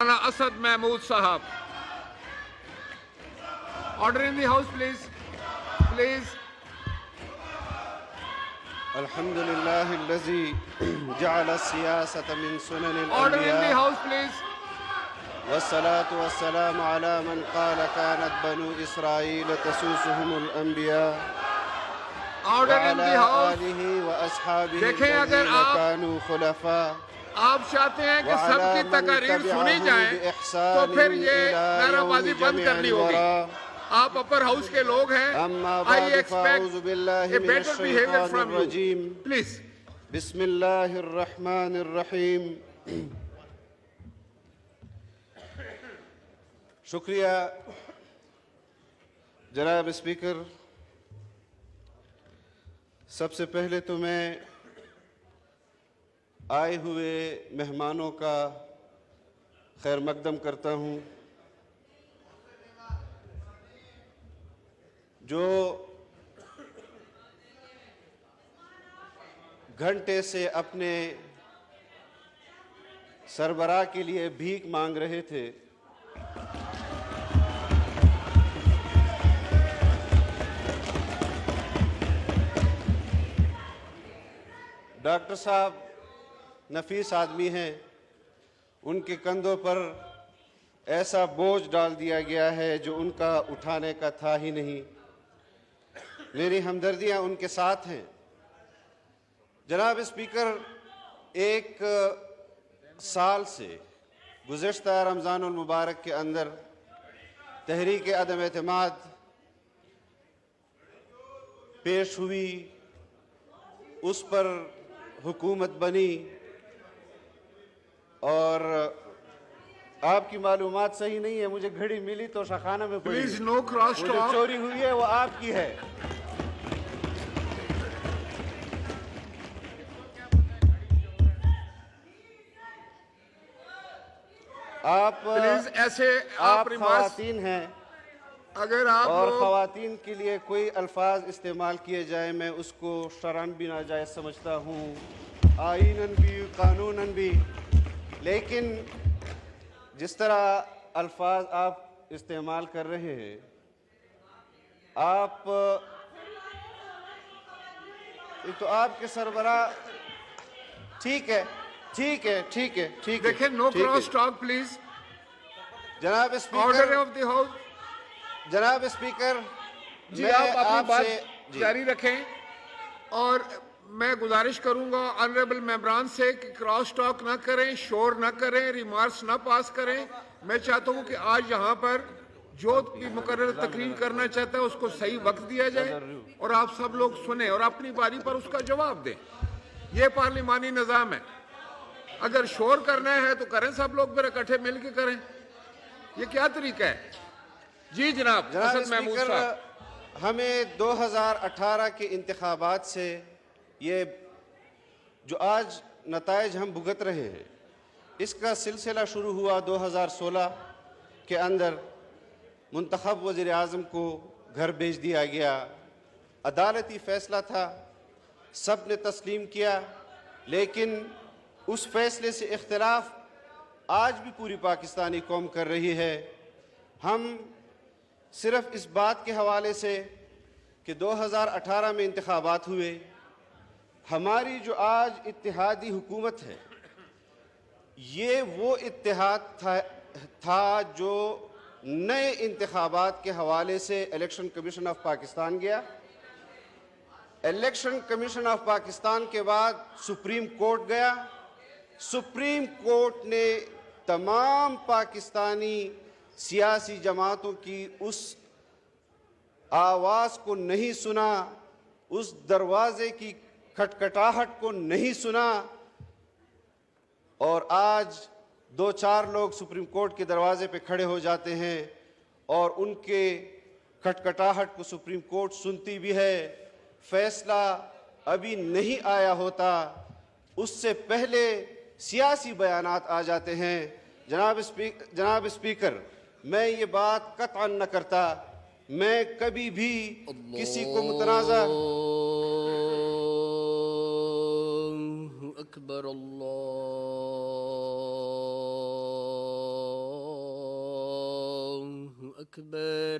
Asad Mahmood Sahab. Order in the house, please. Please. الحمد لله الذي جعل السياسة من سنن Order in the الأنبياء house, please. والصلاة والسلام على من قال كانت بنو إسرائيل تسوسهم الأنبياء Order in the وعلى house. آله وأصحابه دیکھیں اگر الذين آپ كانوا خلفاء آپ چاہتے ہیں کہ سب کی وعلى من تقاریر سنی تبعهم جائیں تو بإحسان پھر یہ إلى نعرہ بازی يوم بند جميع کرنی ہوگی. الورى. آپ اپر ہاؤس کے لوگ ہیں. أما I بعد expect فأعوذ بالله a من better behavior الشيطان from you. الرجيم. Please. بسم الله الرحمن الرحيم. شکریہ جناب اسپیکر. سب سے پہلے تو میں آئے ہوئے مہمانوں کا خیر مقدم کرتا ہوں جو گھنٹے سے اپنے سربراہ کے لیے بھیک مانگ رہے تھے. ڈاکٹر صاحب نفیس آدمی ہیں, ان کے کندھوں پر ایسا بوجھ ڈال دیا گیا ہے جو ان کا اٹھانے کا تھا ہی نہیں. میری ہمدردیاں ان کے ساتھ ہیں. جناب اسپیکر, ایک سال سے گزشتہ رمضان المبارک کے اندر تحریک عدم اعتماد پیش ہوئی, اس پر حکومت بنی, اور آپ کی معلومات صحیح نہیں ہے. مجھے گھڑی ملی تو شاخانہ میں پڑی. Please no cross وہ جو talk. چوری ہوئی ہے وہ آپ کی ہے. آپ Please ایسے آپ ریمارکس خواتین ہیں اگر آپ اور لوگ خواتین کے لیے کوئی الفاظ استعمال کیے جائیں میں اس کو شرعاً بھی ناجائز سمجھتا ہوں, آئیناً بھی, قانوناً بھی. لیکن جس طرح الفاظ آپ استعمال کر رہے ہیں, آپ تو آپ کے سربراہ. ٹھیک ہے ٹھیک ہے ٹھیک ہے ٹھیک ہے. دیکھیں نو کراس ٹاک پلیز. جناب order speaker, of the house. جناب اسپیکر, جی میں آپ اپنی آپ بات سے جاری رکھیں, اور میں گزارش کروں گا آنریبل ممبران سے کہ کراس ٹاک نہ کریں, شور نہ کریں, ریمارکس نہ پاس کریں. میں چاہتا ہوں کہ آج یہاں پر جو بھی مقرر تقریر کرنا چاہتا ہے اس کو صحیح وقت دیا جائے اور آپ سب لوگ سنیں اور اپنی باری پر اس کا جواب دیں. یہ پارلیمانی نظام ہے. اگر شور کرنا ہے تو کریں, سب لوگ پھر اکٹھے مل کے کریں. یہ کیا طریقہ ہے؟ جی جناب جناب اسد محمود اسپیکر, صاحب. ہمیں 2018 کے انتخابات سے یہ جو آج نتائج ہم بھگت رہے ہیں, اس کا سلسلہ شروع ہوا 2016 کے اندر. منتخب وزیر اعظم کو گھر بھیج دیا گیا. عدالتی فیصلہ تھا, سب نے تسلیم کیا, لیکن اس فیصلے سے اختلاف آج بھی پوری پاکستانی قوم کر رہی ہے. ہم صرف اس بات کے حوالے سے کہ 2018 میں انتخابات ہوئے, ہماری جو آج اتحادی حکومت ہے یہ وہ اتحاد تھا جو نئے انتخابات کے حوالے سے الیکشن کمیشن آف پاکستان گیا. الیکشن کمیشن آف پاکستان کے بعد سپریم کورٹ گیا. سپریم کورٹ نے تمام پاکستانی سیاسی جماعتوں کی اس آواز کو نہیں سنا, اس دروازے کی کھٹکھٹاہٹ کو نہیں سنا, اور آج 2-4 لوگ سپریم کورٹ کے دروازے پہ کھڑے ہو جاتے ہیں اور ان کے کھٹکھٹاہٹ کو سپریم کورٹ سنتی بھی ہے. فیصلہ ابھی نہیں آیا ہوتا, اس سے پہلے سیاسی بیانات آ جاتے ہیں. جناب اسپیکر, میں یہ بات قطعاً نہ کرتا, میں کبھی بھی کسی کو متنازع اللہ اکبر اللہ اکبر.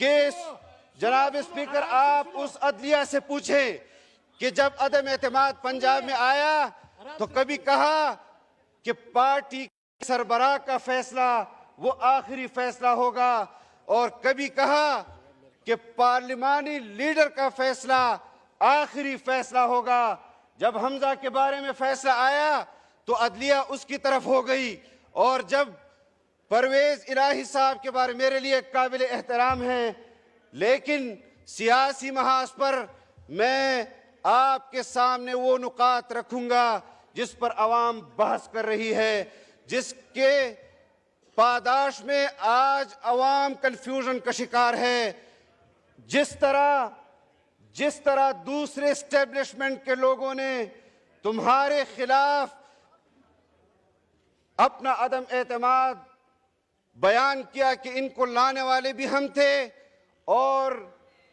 کہ جناب اسپیکر آپ اس عدلیہ سے پوچھیں کہ جب عدم اعتماد پنجاب میں آیا تو کبھی کہا کہ پارٹی سربراہ کا فیصلہ وہ آخری فیصلہ ہوگا، اور کبھی کہا کہ پارلیمانی لیڈر کا فیصلہ آخری فیصلہ ہوگا۔ جب حمزہ کے بارے میں فیصلہ آیا تو عدلیہ اس کی طرف ہو گئی، اور جب پرویز الہی صاحب کے بارے میرے لیے قابل احترام ہیں، لیکن سیاسی محاذ پر میں آپ کے سامنے وہ نکات رکھوں گا جس پر عوام بحث کر رہی ہے، جس کے پاداش میں آج عوام کنفیوژن کا شکار ہے۔ جس طرح دوسرے اسٹیبلشمنٹ کے لوگوں نے تمہارے خلاف اپنا عدم اعتماد بیان کیا کہ ان کو لانے والے بھی ہم تھے اور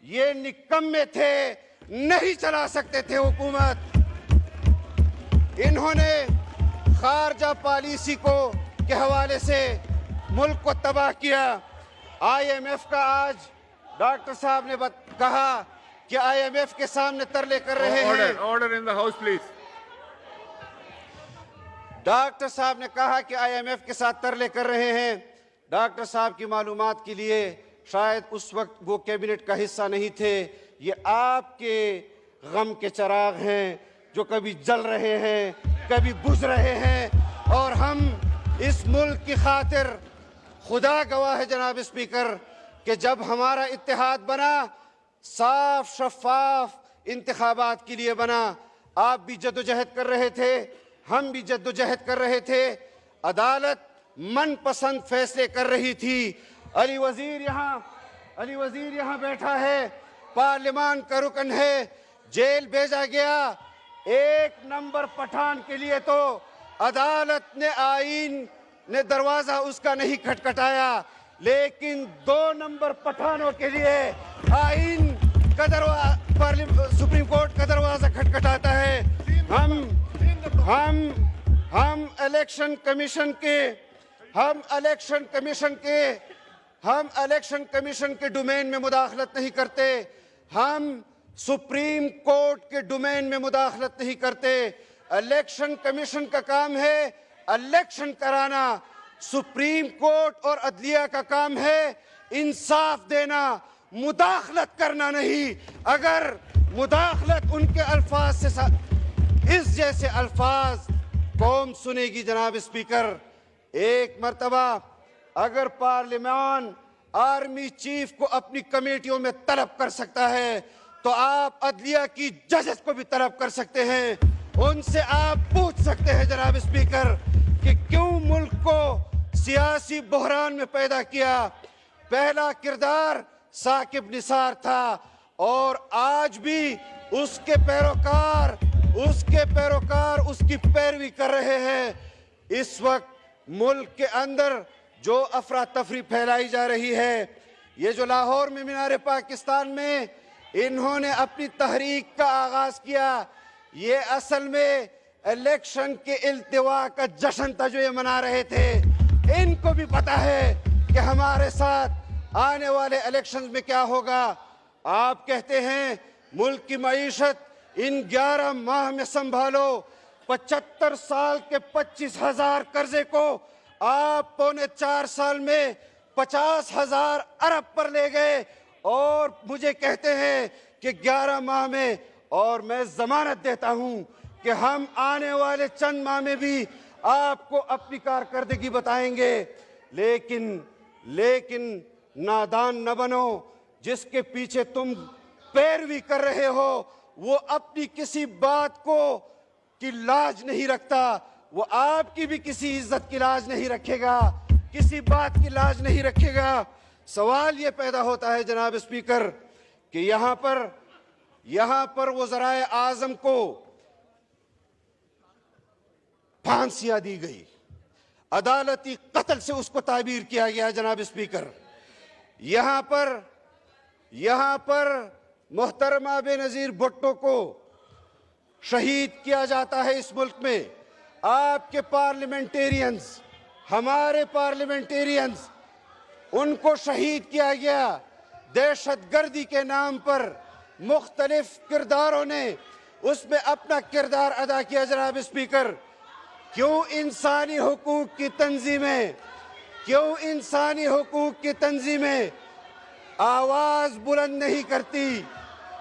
یہ نکمے تھے، نہیں چلا سکتے تھے حکومت، انہوں نے خارجہ پالیسی کے حوالے سے ملک کو تباہ کیا۔ آئی ایم ایف کا آج ڈاکٹر صاحب نے کہا کہ آئی ایم ایف کے سامنے ترلے کر رہے ہیں۔ Order in the house, please. Doctor صاحب نے کہا کہ آئی ایم ایف کے ساتھ ترلے کر رہے ہیں۔ ڈاکٹر صاحب کی معلومات کے لیے شاید اس وقت وہ کیبنٹ کا حصہ نہیں تھے، یہ آپ کے غم کے چراغ ہیں جو کبھی جل رہے ہیں، کبھی بجھ رہے ہیں، اور ہم اس ملک کی خاطر، خدا گواہ ہے جناب اسپیکر، کہ جب ہمارا اتحاد بنا، صاف شفاف انتخابات کے لیے بنا، آپ بھی جدوجہد کر رہے تھے، ہم بھی جدوجہد کر رہے تھے، عدالت من پسند فیصلے کر رہی تھی۔ علی وزیر یہاں بیٹھا ہے، پارلیمان کا رکن ہے، جیل بھیجا گیا۔ 1 نمبر پٹھان کے لیے تو عدالت نے آئین نے دروازہ اس کا نہیں کھٹکھٹایا، لیکن 2 نمبر پٹھانوں کے لیے آئین کا سپریم کورٹ کا دروازہ کھٹکھٹاتا ہے۔ ہم الیکشن کمیشن کے ڈومین میں مداخلت نہیں کرتے، ہم سپریم کورٹ کے ڈومین میں مداخلت نہیں کرتے۔ الیکشن کمیشن کا کام ہے الیکشن کرانا، سپریم کورٹ اور عدلیہ کا کام ہے انصاف دینا، مداخلت کرنا نہیں۔ اگر مداخلت ان کے الفاظ سے اس جیسے الفاظ قوم سنے گی جناب اسپیکر، ایک مرتبہ اگر پارلیمان آرمی چیف کو اپنی کمیٹیوں میں طلب کر سکتا ہے تو آپ عدلیہ کی ججز کو بھی طلب کر سکتے ہیں، ان سے آپ پوچھ سکتے ہیں جناب اسپیکر کہ کیوں ملک کو سیاسی بحران میں پیدا کیا۔ پہلا کردار ثاقب نثار تھا، اور آج بھی اس کے پیروکار اس کی پیروی کر رہے ہیں۔ اس وقت ملک کے اندر جو افراتفری پھیلائی جا رہی ہے، یہ جو لاہور میں مینار پاکستان میں انہوں نے اپنی تحریک کا آغاز کیا، یہ اصل میں الیکشن کے التوا کا جشن تھا جو یہ منا رہے تھے۔ ان کو بھی پتا ہے کہ ہمارے ساتھ آنے والے الیکشنز میں کیا ہوگا۔ آپ کہتے ہیں ملک کی معیشت ان 11 ماہ میں سنبھالو، 75 سال کے 25,000 قرضے کو آپ پونے 4 سال میں 50,000 ارب پر لے گئے، اور مجھے کہتے ہیں کہ 11 ماہ میں، اور میں ضمانت دیتا ہوں کہ ہم آنے والے چند ماہ میں بھی آپ کو اپنی کارکردگی بتائیں گے۔ لیکن نادان نہ بنو، جس کے پیچھے تم پیروی کر رہے ہو وہ اپنی کسی بات کی لاج نہیں رکھتا، وہ آپ کی بھی کسی عزت کی لاج نہیں رکھے گا، کسی بات کی لاج نہیں رکھے گا۔ سوال یہ پیدا ہوتا ہے جناب اسپیکر کہ یہاں پر وزرائے اعظم کو پھانسیاں دی گئی، عدالتی قتل سے اس کو تعبیر کیا گیا جناب اسپیکر۔ یہاں پر محترمہ بے نظیر بھٹو کو شہید کیا جاتا ہے اس ملک میں۔ آپ کے پارلیمنٹیرینز، ہمارے پارلیمنٹیرینز، ان کو شہید کیا گیا۔ دہشت گردی کے نام پر مختلف کرداروں نے اس میں اپنا کردار ادا کیا. جناب اسپیکر, کیوں انسانی حقوق کی تنظیمیں آواز بلند نہیں کرتی؟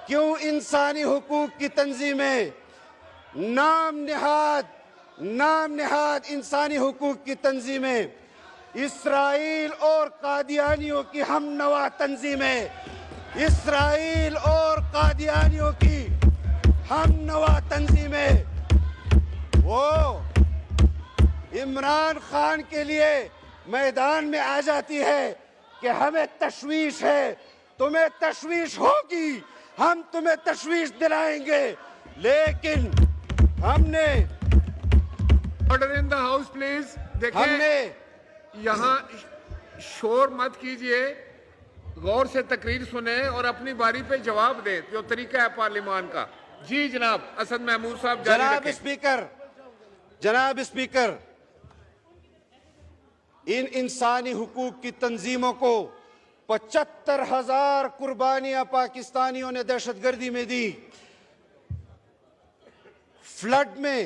کیوں انسانی حقوق کی تنظیمیں نام نہاد انسانی حقوق کی تنظیمیں اسرائیل اور قادیانیوں کی ہم نوا تنظیمیں وہ عمران خان کے لیے میدان میں آ جاتی ہے کہ ہمیں تشویش ہے. تمہیں تشویش ہوگی, ہم تمہیں تشویش دلائیں گے, لیکن ہم نے order in the house please. دیکھیں, یہاں شور مت کیجئے, غور سے تقریر سنیں اور اپنی باری پہ جواب دیں, جو طریقہ ہے پارلیمان کا. جی جناب اسد محمود صاحب جاری رکھیں. جناب اسپیکر, ان انسانی حقوق کی تنظیموں کو 75,000 قربانیاں پاکستانیوں نے دہشت گردی میں دی. فلڈ میں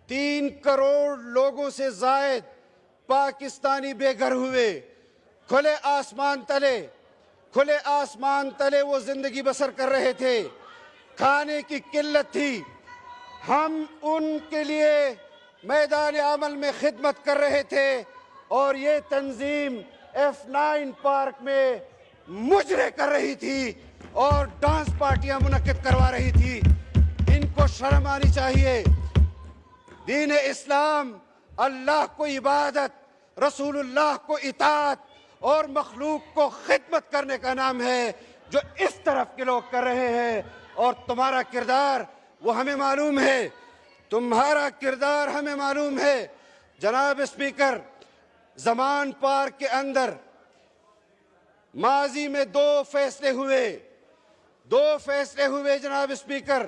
3 کروڑ لوگوں سے زائد پاکستانی بے گھر ہوئے. کھلے آسمان تلے وہ زندگی بسر کر رہے تھے. کھانے کی قلت تھی. ہم ان کے لیے میدان عمل میں خدمت کر رہے تھے, اور یہ تنظیم F9 پارک میں مجرے کر رہی تھی اور ڈانس پارٹیاں منعقد کروا رہی تھی. ان کو شرم آنی چاہیے. دین اسلام اللہ کو عبادت, رسول اللہ کو اطاعت اور مخلوق کو خدمت کرنے کا نام ہے, جو اس طرف کے لوگ کر رہے ہیں. اور تمہارا کردار وہ ہمیں معلوم ہے, جناب اسپیکر, زمان پارک کے اندر ماضی میں 2 فیصلے ہوئے جناب اسپیکر.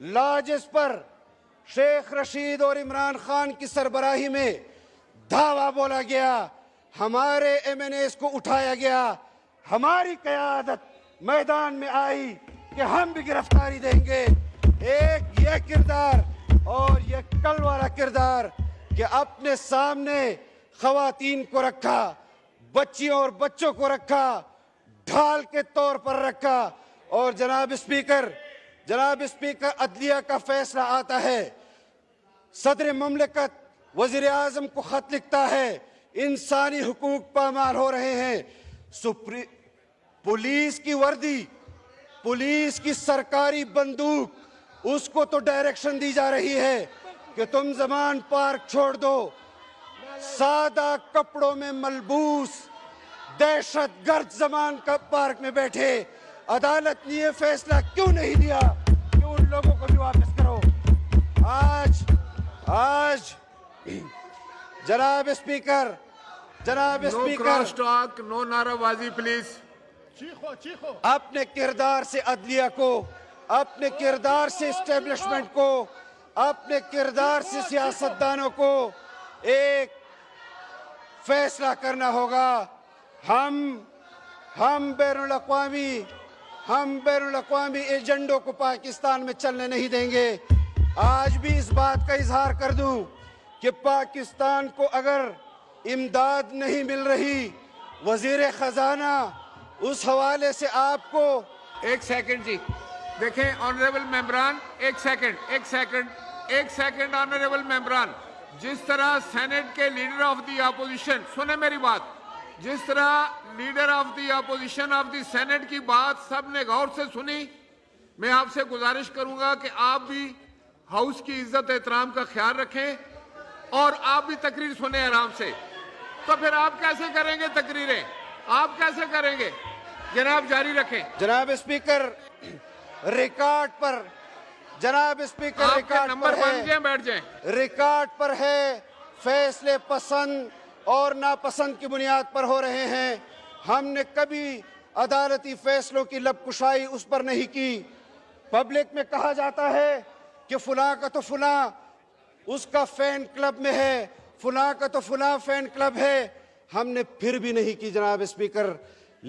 لاجز پر شیخ رشید اور عمران خان کی سربراہی میں دعویٰ بولا گیا, ہمارے MNAs کو اٹھایا گیا, ہماری قیادت میدان میں آئی کہ ہم بھی گرفتاری دیں گے. ایک یہ کردار اور یہ کل والا کردار کہ اپنے سامنے خواتین کو رکھا, بچیوں اور بچوں کو رکھا, ڈھال کے طور پر رکھا. اور جناب اسپیکر عدلیہ کا فیصلہ آتا ہے, صدر مملکت وزیر اعظم کو خط لکھتا ہے, انسانی حقوق پامال ہو رہے ہیں. پولیس کی وردی, پولیس کی سرکاری بندوق, اس کو تو ڈائریکشن دی جا رہی ہے کہ تم زمان پارک چھوڑ دو. سادہ کپڑوں میں ملبوس دہشت گرد زمان کا پارک میں بیٹھے. عدالت نے یہ فیصلہ کیوں نہیں دیا کہ ان لوگوں کو بھی واپس کرو؟ آج جناب اسپیکر نو کراس ٹاک, نو نعرہ بازی پلیز. اپنے کردار سے عدلیہ کو, اپنے کردار سے اسٹیبلشمنٹ کو, اپنے کردار سے سیاستدانوں کو ایک فیصلہ کرنا ہوگا. ہم بین الاقوامی ایجنڈوں کو پاکستان میں چلنے نہیں دیں گے. آج بھی اس بات کا اظہار کر دوں کہ پاکستان کو اگر امداد نہیں مل رہی, وزیر خزانہ اس حوالے سے آپ کو. ایک سیکنڈ جی, دیکھیں آنریبل ممبران, ایک سیکنڈ آنریبل ممبران. جس طرح سینٹ کے لیڈر آف دی اپوزیشن, سنیں میری بات, جس طرح leader of the opposition of the senate کی بات سب نے غور سے سنی, میں آپ سے گزارش کروں گا کہ آپ بھی ہاؤس کی عزت احترام کا خیال رکھیں اور آپ بھی تقریر سنیں آرام سے. تو پھر آپ کیسے کریں گے تقریریں؟ آپ کیسے کریں گے؟ جناب جاری رکھیں. جناب اسپیکر ریکارڈ پر, آپ کے نمبر بن جائیں, بیٹھ جائیں. ریکارڈ پر ہے, فیصلے پسند اور ناپسند کی بنیاد پر ہو رہے ہیں. ہم نے کبھی عدالتی فیصلوں کی لب کشائی اس پر نہیں کی. پبلک میں کہا جاتا ہے کہ فلاں کا تو فلاں اس کا فین کلب میں ہے, فلاں کا تو فلاں فین کلب ہے. ہم نے پھر بھی نہیں کی جناب اسپیکر.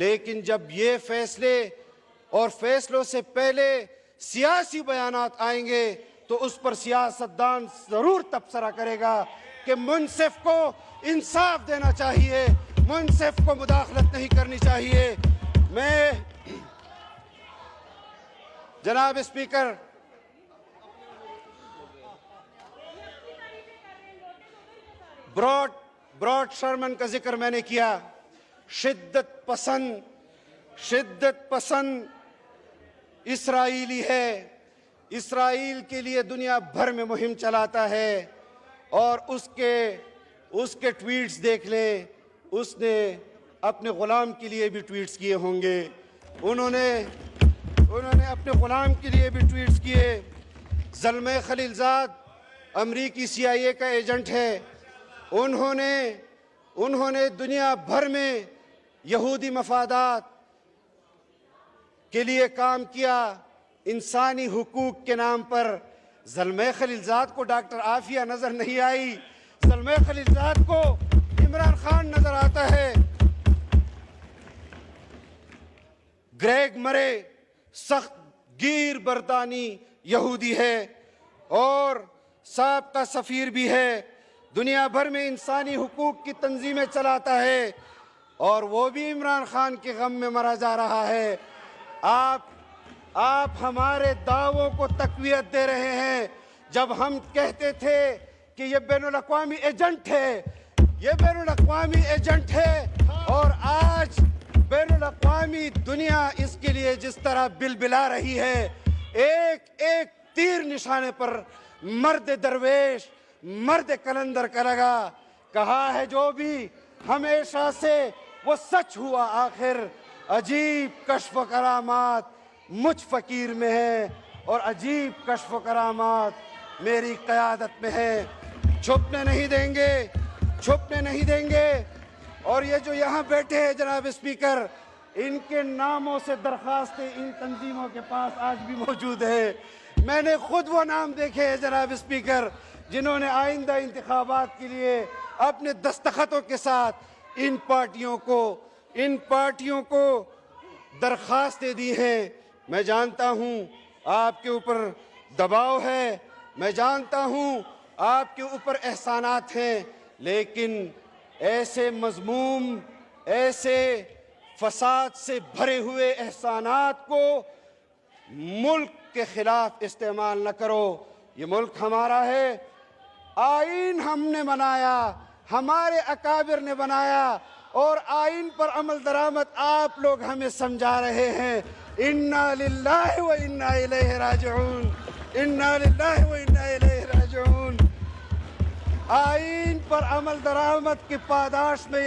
لیکن جب یہ فیصلے اور فیصلوں سے پہلے سیاسی بیانات آئیں گے تو اس پر سیاستدان ضرور تبصرہ کرے گا کہ منصف کو انصاف دینا چاہیے، منصف کو مداخلت نہیں کرنی چاہیے۔ میں جناب اسپیکر، براڈ شرمن کا ذکر میں نے کیا، شدت پسند اسرائیلی ہے، اسرائیل کے لیے دنیا بھر میں مہم چلاتا ہے، اور اس کے ٹویٹس دیکھ لیں، اس نے اپنے غلام کے لیے بھی ٹویٹس کیے ہوں گے، انہوں نے اپنے غلام کے لیے بھی ٹویٹس کیے۔ زلمے خلیلزاد امریکی CIA کا ایجنٹ ہے، انہوں نے دنیا بھر میں یہودی مفادات کے لیے کام کیا، انسانی حقوق کے نام پر۔ زلمے خلیلزاد کو ڈاکٹر عافیہ نظر نہیں آئی، زلمے خلیلزاد کو عمران خان نظر آتا ہے۔ گریگ مرے سخت گیر برطانوی یہودی ہے اور سابقہ سفیر بھی ہے، دنیا بھر میں انسانی حقوق کی تنظیمیں چلاتا ہے، اور وہ بھی عمران خان کے غم میں مرا جا رہا ہے۔ آپ ہمارے دعووں کو تقویت دے رہے ہیں جب ہم کہتے تھے کہ یہ بین الاقوامی ایجنٹ ہے، یہ بین الاقوامی ایجنٹ ہے، اور آج بین الاقوامی دنیا اس کے لیے جس طرح بلبلا رہی ہے، ایک ایک تیر نشانے پر مرد درویش، مرد کلندر کا لگا۔ کہا ہے جو بھی ہمیشہ سے وہ سچ ہوا آخر، عجیب کشف و کرامات مجھ فقیر میں ہے، اور عجیب کشف و کرامات میری قیادت میں ہے۔ چھپنے نہیں دیں گے۔ اور یہ جو یہاں بیٹھے ہیں جناب اسپیکر، ان کے ناموں سے درخواستیں ان تنظیموں کے پاس آج بھی موجود ہے۔ میں نے خود وہ نام دیکھے ہیں جناب اسپیکر جنہوں نے آئندہ انتخابات کے لیے اپنے دستخطوں کے ساتھ ان پارٹیوں کو درخواستیں دی ہیں۔ میں جانتا ہوں آپ کے اوپر دباؤ ہے، میں جانتا ہوں آپ کے اوپر احسانات ہیں، لیکن ایسے مذموم، ایسے فساد سے بھرے ہوئے احسانات کو ملک کے خلاف استعمال نہ کرو۔ یہ ملک ہمارا ہے، آئین ہم نے بنایا، ہمارے اکابر نے بنایا، اور آئین پر عمل درآمد آپ لوگ ہمیں سمجھا رہے ہیں۔ انا للہ و انا الیہ راجعون، انا للہ و انا الیہ راجعون۔ آئین پر عمل درآمد کی پاداش میں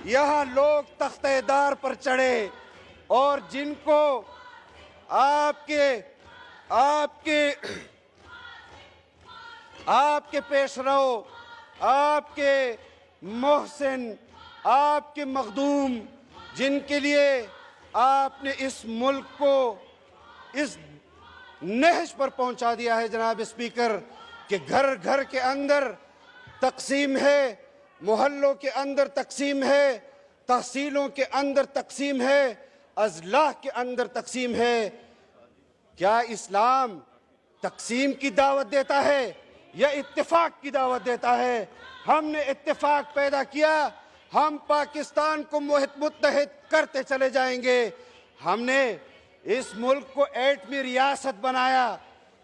یہاں لوگ تختہ دار پر چڑھے، اور جن کو آپ کے پیش رو، آپ کے محسن، آپ کے مخدوم، جن کے لیے آپ نے اس ملک کو اس نہج پر پہنچا دیا ہے جناب اسپیکر، کہ گھر گھر کے اندر تقسیم ہے، محلوں کے اندر تقسیم ہے، تحصیلوں کے اندر تقسیم ہے، اضلاع کے اندر تقسیم ہے۔ کیا اسلام تقسیم کی دعوت دیتا ہے یا اتفاق کی دعوت دیتا ہے؟ ہم نے اتفاق پیدا کیا، ہم پاکستان کو متحد کرتے چلے جائیں گے۔ ہم نے اس ملک کو ایٹمی ریاست بنایا،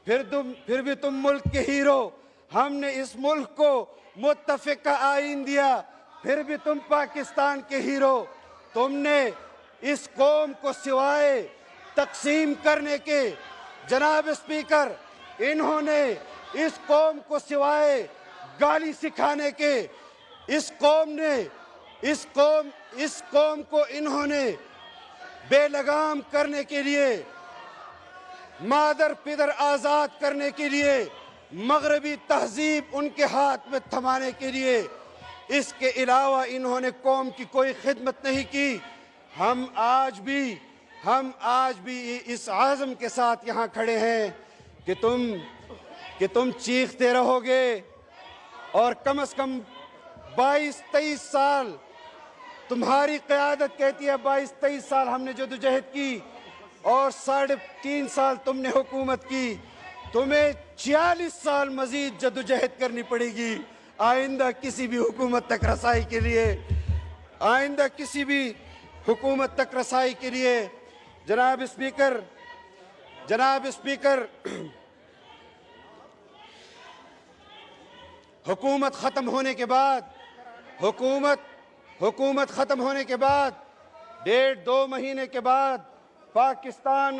پھر بھی تم ملک کے ہیرو۔ ہم نے اس ملک کو متفقہ آئین دیا، پھر بھی تم پاکستان کے ہیرو۔ تم نے اس قوم کو سوائے تقسیم کرنے کے، جناب اسپیکر، انہوں نے اس قوم کو سوائے گالی سکھانے کے، اس قوم کو انہوں نے بے لگام کرنے کے لیے، مادر پدر آزاد کرنے کے لیے، مغربی تہذیب ان کے ہاتھ میں تھمانے کے لیے، اس کے علاوہ انہوں نے قوم کی کوئی خدمت نہیں کی۔ ہم آج بھی اس عزم کے ساتھ یہاں کھڑے ہیں کہ تم چیختے رہو گے، اور کم از کم 22-23 سال تمہاری قیادت کہتی ہے 22-23 سال ہم نے جدوجہد کی اور 3.5 سال تم نے حکومت کی، تمہیں 46 سال مزید جدوجہد کرنی پڑے گی آئندہ کسی بھی حکومت تک رسائی کے لیے، آئندہ کسی بھی حکومت تک رسائی کے لیے۔ جناب اسپیکر، حکومت ختم ہونے کے بعد حکومت ختم ہونے کے بعد 1.5-2 مہینے کے بعد پاکستان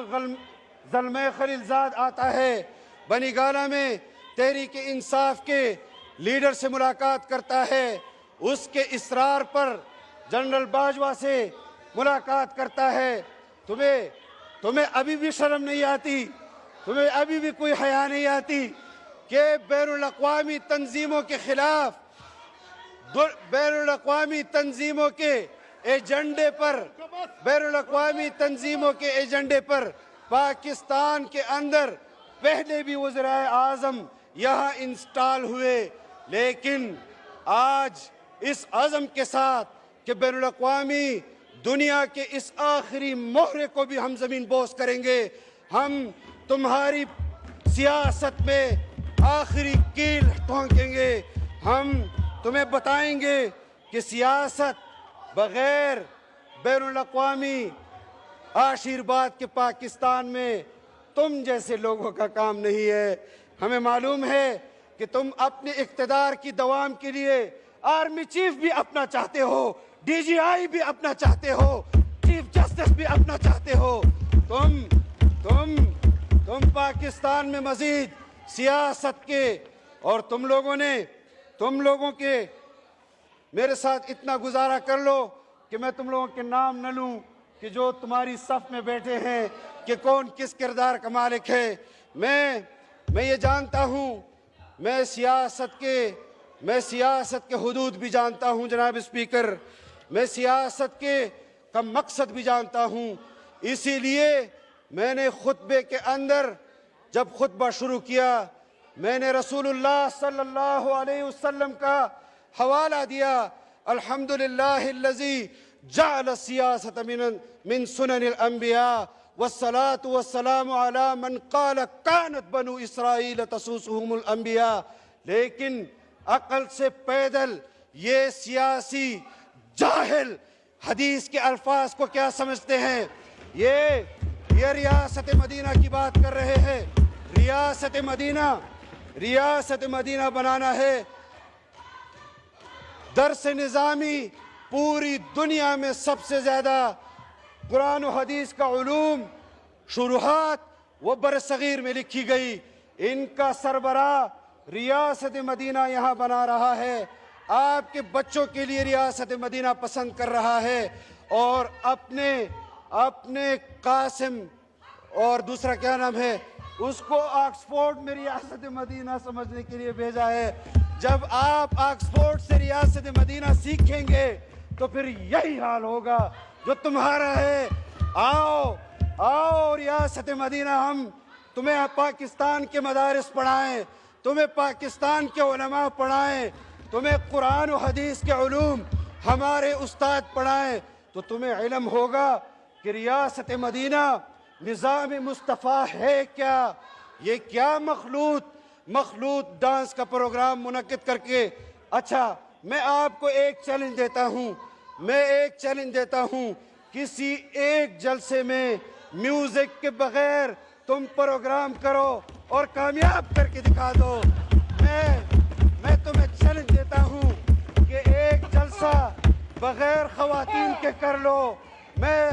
زلمے خلیلزاد آتا ہے، بنی گالہ میں تحریک انصاف کے لیڈر سے ملاقات کرتا ہے، اس کے اصرار پر جنرل باجوہ سے ملاقات کرتا ہے۔ تمہیں ابھی بھی شرم نہیں آتی، تمہیں ابھی بھی کوئی حیا نہیں آتی کہ بین الاقوامی تنظیموں کے خلاف، بین الاقوامی تنظیموں کے ایجنڈے پر پاکستان کے اندر پہلے بھی وزرائے اعظم یہاں انسٹال ہوئے، لیکن آج اس عزم کے ساتھ کہ بین الاقوامی دنیا کے اس آخری مہرے کو بھی ہم زمین بوس کریں گے، ہم تمہاری سیاست میں آخری کیل ٹھونکیں گے، ہم تمہیں بتائیں گے کہ سیاست بغیر بین الاقوامی آشیرواد کے پاکستان میں تم جیسے لوگوں کا کام نہیں ہے۔ ہمیں معلوم ہے کہ تم اپنے اقتدار کی دوام کے لیے آرمی چیف بھی اپنا چاہتے ہو، ڈی جی آئی بھی اپنا چاہتے ہو، چیف جسٹس بھی اپنا چاہتے ہو۔ تم پاکستان میں مزید سیاست کے، اور تم لوگوں کے میرے ساتھ اتنا گزارا کر لو کہ میں تم لوگوں کے نام نہ لوں کہ جو تمہاری صف میں بیٹھے ہیں کہ کون کس کردار کا مالک ہے۔ میں یہ جانتا ہوں، میں سیاست کے حدود بھی جانتا ہوں جناب اسپیکر، میں سیاست کا مقصد بھی جانتا ہوں، اسی لیے میں نے خطبے کے اندر جب خطبہ شروع کیا میں نے رسول اللہ صلی اللہ علیہ وسلم کا حوالہ دیا، الحمدللہ الذی جعل السیاست من سنن الانبیاء والصلاة والسلام علی من قال کانت بنو اسرائیل تسوسهم الانبیاء۔ لیکن عقل سے پیدل یہ سیاسی جاہل حدیث کے الفاظ کو کیا سمجھتے ہیں؟ یہ ریاست مدینہ کی بات کر رہے ہیں، ریاست مدینہ بنانا ہے۔ درس نظامی پوری دنیا میں سب سے زیادہ قرآن و حدیث کا علوم شروحات وہ برصغیر میں لکھی گئی، ان کا سربراہ ریاست مدینہ یہاں بنا رہا ہے، آپ کے بچوں کے لیے ریاست مدینہ پسند کر رہا ہے، اور اپنے قاسم اور دوسرا کیا نام ہے اس کو آکسفورڈ میں ریاست مدینہ سمجھنے کے لیے بھیجا ہے۔ جب آپ آکسفورڈ سے ریاست مدینہ سیکھیں گے تو پھر یہی حال ہوگا جو تمہارا ہے۔ آؤ ریاست مدینہ، ہم تمہیں پاکستان کے مدارس پڑھائیں، تمہیں پاکستان کے علماء پڑھائیں، تمہیں قرآن و حدیث کے علوم ہمارے استاد پڑھائیں، تو تمہیں علم ہوگا کہ ریاست مدینہ نظام مصطفیٰ ہے کیا، یہ کیا مخلوط ڈانس کا پروگرام منعقد کر کے۔ اچھا، میں آپ کو ایک چیلنج دیتا ہوں، کسی ایک جلسے میں میوزک کے بغیر تم پروگرام کرو اور کامیاب کر کے دکھا دو۔ میں تمہیں چیلنج دیتا ہوں کہ ایک جلسہ بغیر خواتین کے کر لو، میں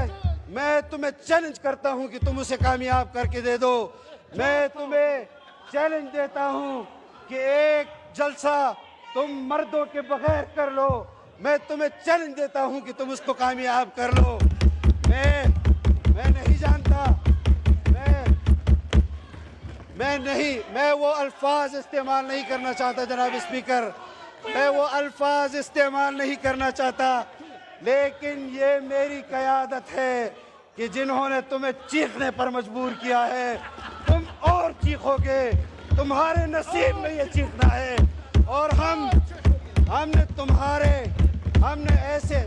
تمہیں چیلنج کرتا ہوں کہ تم اسے کامیاب کر کے دے دو۔ میں تمہیں چیلنج دیتا ہوں کہ ایک جلسہ تم مردوں کے بغیر کر لو، میں تمہیں چیلنج دیتا ہوں کہ تم اس کو کامیاب کر لو۔ میں نہیں جانتا، میں وہ الفاظ استعمال نہیں کرنا چاہتا جناب اسپیکر، میں وہ الفاظ استعمال نہیں کرنا چاہتا، لیکن یہ میری قیادت ہے کہ جنہوں نے تمہیں چیخنے پر مجبور کیا ہے تم اور چیخو گے، تمہارے نصیب میں یہ چیخنا ہے، اور ہم نے ایسے